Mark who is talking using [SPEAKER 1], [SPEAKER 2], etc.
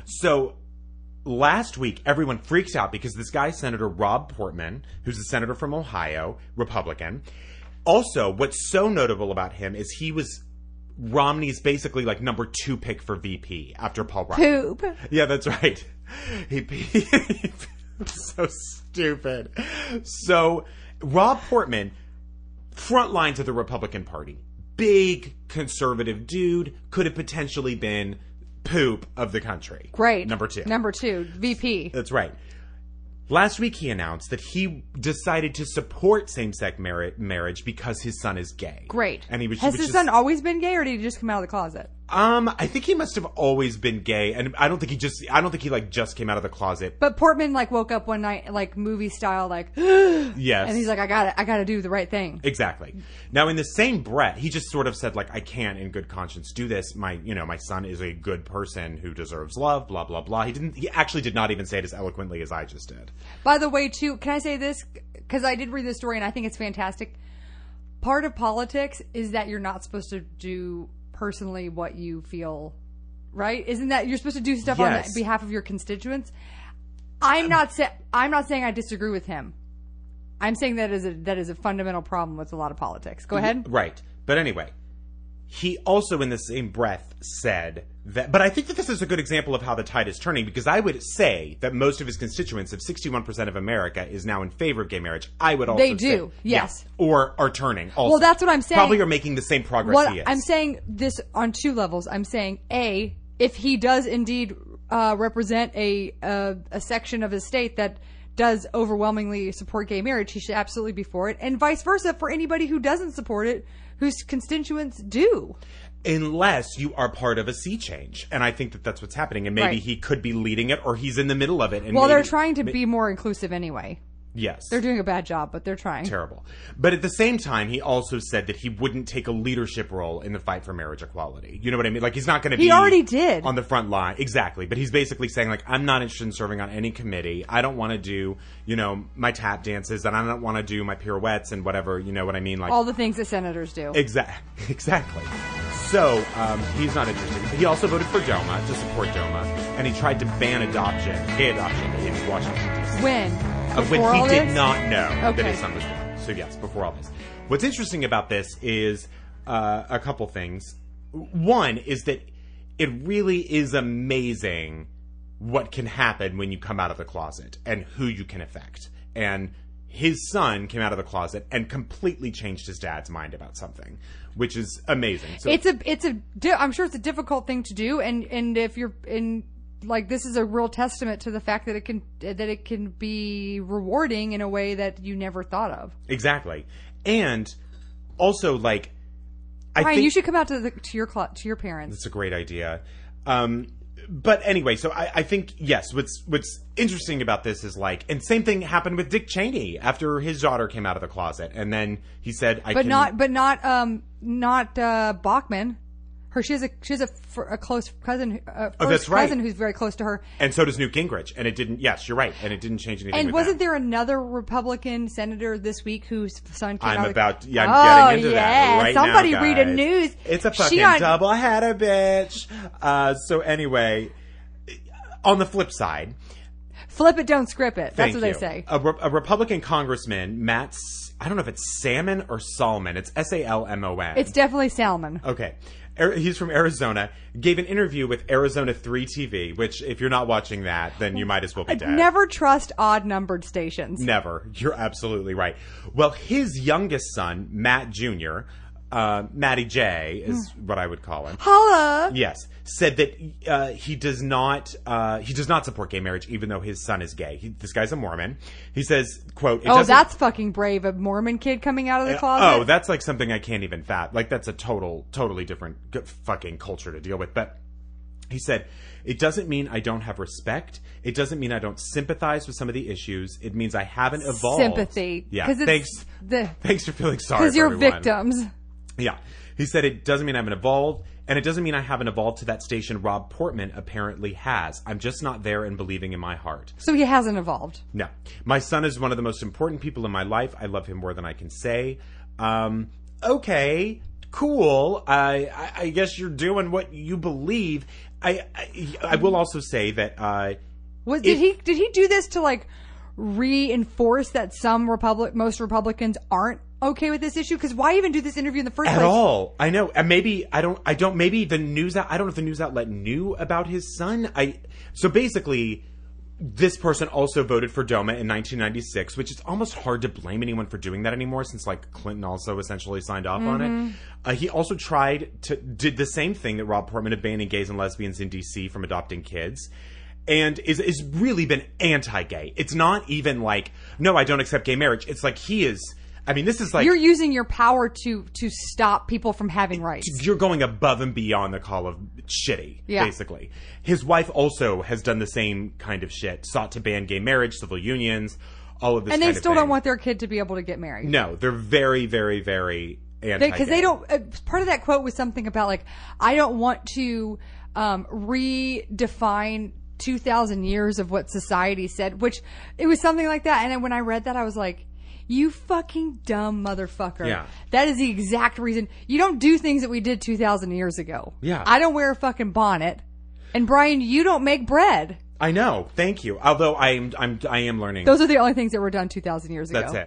[SPEAKER 1] So last week, everyone freaks out because this guy, Senator Rob Portman, who's a senator from Ohio, Republican. Also, what's so notable about him is he was Romney's basically like number 2 pick for VP after Paul Ryan.
[SPEAKER 2] Poop.
[SPEAKER 1] Yeah, that's right. He so stupid. So Rob Portman, front line to the Republican Party, big conservative dude, could have potentially been poop of the country.
[SPEAKER 2] Great.
[SPEAKER 1] Number 2,
[SPEAKER 2] VP.
[SPEAKER 1] That's right. Last week he announced that he decided to support same-sex marriage because his son is gay.
[SPEAKER 2] Great.
[SPEAKER 1] And
[SPEAKER 2] Has his son always been gay, or did he just come out of the closet?
[SPEAKER 1] I think he must have always been gay, and I don't think he just came out of the closet.
[SPEAKER 2] But Portman woke up one night movie style
[SPEAKER 1] yes,
[SPEAKER 2] and he's like, I gotta do the right thing.
[SPEAKER 1] Exactly. Now in the same breath, he just sort of said I can't in good conscience do this. My son is a good person who deserves love. Blah blah blah. He actually did not even say it as eloquently as I just did.
[SPEAKER 2] By the way, too, can I say this? Because I did read this story and I think it's fantastic. Part of politics is that you're not supposed to do personally what you feel, right? Isn't that you're supposed to do stuff on behalf of your constituents? I'm not saying I disagree with him. I'm saying that is a fundamental problem with a lot of politics. Go ahead.
[SPEAKER 1] Right. But anyway, he also in the same breath said that, but I think that this is a good example of how the tide is turning, because I would say that most of his constituents, if 61% of America is now in favor of gay marriage, I would also
[SPEAKER 2] say... They do, yes.
[SPEAKER 1] Yeah, or are turning also.
[SPEAKER 2] Well, that's what I'm saying.
[SPEAKER 1] Probably are making the same progress he is.
[SPEAKER 2] I'm saying this on 2 levels. I'm saying, A, if he does indeed represent a section of his state that does overwhelmingly support gay marriage, he should absolutely be for it. And vice versa for anybody who doesn't support it, whose constituents do.
[SPEAKER 1] Unless you are part of a sea change. And I think that that's what's happening. And maybe he could be leading it, or he's in the middle of it. And
[SPEAKER 2] they're trying to be more inclusive anyway.
[SPEAKER 1] Yes.
[SPEAKER 2] They're doing a bad job, but they're trying.
[SPEAKER 1] Terrible. But at the same time, he also said that he wouldn't take a leadership role in the fight for marriage equality. You know what I mean? He's not going to be...
[SPEAKER 2] He already did.
[SPEAKER 1] On the front line. Exactly. But he's basically saying, I'm not interested in serving on any committee. I don't want to do, my tap dances, and I don't want to do my pirouettes and whatever, you know what I mean?
[SPEAKER 2] All the things that senators do.
[SPEAKER 1] Exactly. So, he's not interested. He also voted for DOMA, to support DOMA, and he tried to ban gay adoption in Washington, D.C.
[SPEAKER 2] When?
[SPEAKER 1] When he did not know that his son was born. So yes, before all this. What's interesting about this is a couple things. One is that it really is amazing what can happen when you come out of the closet and who you can affect. And his son came out of the closet and completely changed his dad's mind about something, which is amazing. So
[SPEAKER 2] I'm sure it's a difficult thing to do, and if you're in... this is a real testament to the fact that it can be rewarding in a way that you never thought of.
[SPEAKER 1] Exactly. And also I think
[SPEAKER 2] you should come out to your parents.
[SPEAKER 1] That's a great idea. But anyway, so I think yes, what's interesting about this is and same thing happened with Dick Cheney after his daughter came out of the closet, and then he said not Bachmann. She has a close cousin, cousin who's very close to her. And so does Newt Gingrich. And it didn't, yes, you're right. And it didn't change anything.
[SPEAKER 2] And wasn't there another Republican senator this week whose son came
[SPEAKER 1] I'm
[SPEAKER 2] out?
[SPEAKER 1] I'm getting into that right
[SPEAKER 2] Somebody
[SPEAKER 1] now,
[SPEAKER 2] read a news.
[SPEAKER 1] It's a fucking double-header, bitch. So anyway, on the flip side.
[SPEAKER 2] Flip it, don't script it. That's what they say.
[SPEAKER 1] A Republican congressman, I don't know if it's Salmon or Salmon. It's Salmon.
[SPEAKER 2] It's definitely Salmon.
[SPEAKER 1] Okay. He's from Arizona, gave an interview with Arizona 3 TV, which if you're not watching that, then you might as well be dead.
[SPEAKER 2] Never trust odd-numbered stations.
[SPEAKER 1] Never. You're absolutely right. Well, his youngest son, Matt Jr., Matty J is what I would call him.
[SPEAKER 2] Holla!
[SPEAKER 1] Yes. Said that he does not support gay marriage, even though his son is gay. This guy's a Mormon. He says, quote,
[SPEAKER 2] that's fucking brave. A Mormon kid coming out of the closet?
[SPEAKER 1] That's something I can't even that's a totally different fucking culture to deal with. But he said, it doesn't mean I don't have respect. It doesn't mean I don't sympathize with some of the issues. It means I haven't evolved.
[SPEAKER 2] Sympathy.
[SPEAKER 1] Yeah. Thanks for feeling sorry
[SPEAKER 2] because
[SPEAKER 1] for
[SPEAKER 2] you're
[SPEAKER 1] everyone.
[SPEAKER 2] Victims.
[SPEAKER 1] Yeah. He said it doesn't mean I haven't evolved, and it doesn't mean I haven't evolved to that station Rob Portman apparently has. I'm just not there and believing in my heart.
[SPEAKER 2] So he hasn't evolved.
[SPEAKER 1] No. My son is one of the most important people in my life. I love him more than I can say. Okay, cool. I guess you're doing what you believe. I will also say that
[SPEAKER 2] did he do this to like reinforce that most Republicans aren't okay with this issue? Because why even do this interview in the first place?
[SPEAKER 1] At all. I know. And maybe maybe the news I don't know if the news outlet knew about his son. So basically, this person also voted for DOMA in 1996, which is almost hard to blame anyone for doing that anymore, since like Clinton also essentially signed off on it. He also did the same thing that Rob Portman of banning gays and lesbians in DC from adopting kids. And is really been anti-gay. It's not even like, no, I don't accept gay marriage. It's like he is. I mean, this is like,
[SPEAKER 2] you're using your power to stop people from having rights.
[SPEAKER 1] You're going above and beyond the call of shitty, basically. His wife also has done the same kind of shit. Sought to ban gay marriage, civil unions, all of this.
[SPEAKER 2] And they still don't want their kid to be able to get married.
[SPEAKER 1] No, they're very, very, very anti-gay.
[SPEAKER 2] Because they don't. Part of that quote was something about like, I don't want to redefine 2,000 years of what society said, which it was something like that. And then when I read that, I was like, you fucking dumb motherfucker.
[SPEAKER 1] Yeah.
[SPEAKER 2] That is the exact reason. You don't do things that we did 2,000 years ago.
[SPEAKER 1] Yeah.
[SPEAKER 2] I don't wear a fucking bonnet. And Brian, you don't make bread.
[SPEAKER 1] I know. Thank you. Although I am learning.
[SPEAKER 2] Those are the only things that were done 2,000 years ago.
[SPEAKER 1] That's it.